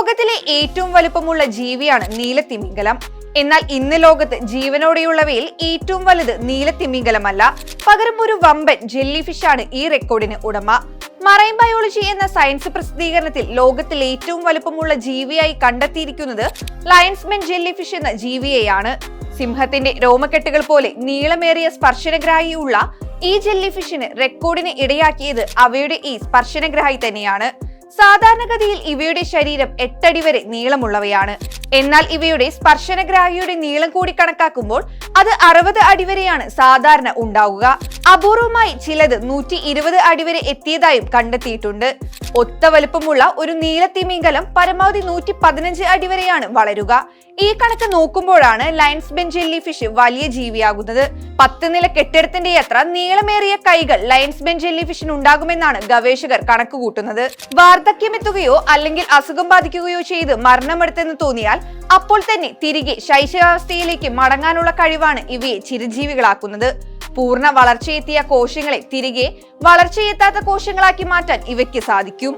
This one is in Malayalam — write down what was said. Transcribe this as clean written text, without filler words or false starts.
ലോകത്തിലെ ഏറ്റവും വലുപ്പമുള്ള ജീവിയാണ് നീലത്തിമിംഗലം. എന്നാൽ ഇന്ന് ലോകത്ത് ജീവനോടെയുള്ളവയിൽ ഏറ്റവും വലുത് നീലത്തിമിംഗലമല്ല, പകരം ഒരു വമ്പൻ ജെല്ലി ഫിഷാണ് ഈ റെക്കോർഡിന് ഉടമ. മറൈൻ ബയോളജി എന്ന സയൻസ് പ്രസിദ്ധീകരണത്തിൽ ലോകത്തിൽ ഏറ്റവും വലുപ്പമുള്ള ജീവിയായി കണ്ടെത്തിയിരിക്കുന്നത് ലയൺസ്മെൻ ജെല്ലി ഫിഷ് എന്ന ജീവിയെയാണ്. സിംഹത്തിന്റെ രോമക്കെട്ടുകൾ പോലെ നീളമേറിയ സ്പർശനഗ്രാഹിയുള്ള ഈ ജെല്ലി ഫിഷിന് റെക്കോർഡിന് ഇടയാക്കിയത് അവയുടെ ഈ സ്പർശനഗ്രാഹി തന്നെയാണ്. സാധാരണഗതിയിൽ ഇവയുടെ ശരീരം 8 അടി വരെ നീളമുള്ളവയാണ്. എന്നാൽ ഇവയുടെ സ്പർശനഗ്രാഹിയുടെ നീളം കൂടി കണക്കാക്കുമ്പോൾ അത് 60 അടി വരെയാണ് സാധാരണ ഉണ്ടാവുക. അപൂർവമായി ചിലത് 120 അടി വരെ എത്തിയതായും കണ്ടെത്തിയിട്ടുണ്ട്. ഒത്ത വലുപ്പമുള്ള ഒരു നീലത്തിമിംഗലം പരമാവധി 115 അടി വരെയാണ് വളരുക. ഈ കണക്ക് നോക്കുമ്പോഴാണ് ലയൺസ്മെൻ ജെല്ലി ഫിഷ് വലിയ ജീവിയാകുന്നത്. 10 നില കെട്ടിടത്തിന്റെ അത്ര നീളമേറിയ കൈകൾ ലയൺസ്മെൻ ജെല്ലി ഫിഷിന് ഉണ്ടാകുമെന്നാണ് ഗവേഷകർ കണക്കുകൂട്ടുന്നത്. വാർദ്ധക്യമെത്തുകയോ അല്ലെങ്കിൽ അസുഖം ബാധിക്കുകയോ ചെയ്ത് മരണമടുത്തെന്ന് തോന്നിയാൽ അപ്പോൾ തന്നെ തിരികെ ശൈശവാവസ്ഥയിലേക്ക് മടങ്ങാനുള്ള കഴിവാണ് ഇവയെ ചിരഞ്ജീവികളാക്കുന്നത്. പൂർണ്ണ വളർച്ചയെത്തിയ കോശങ്ങളെ തിരികെ വളർച്ചയെത്താത്ത കോശങ്ങളാക്കി മാറ്റാൻ ഇവയ്ക്ക് സാധിക്കും.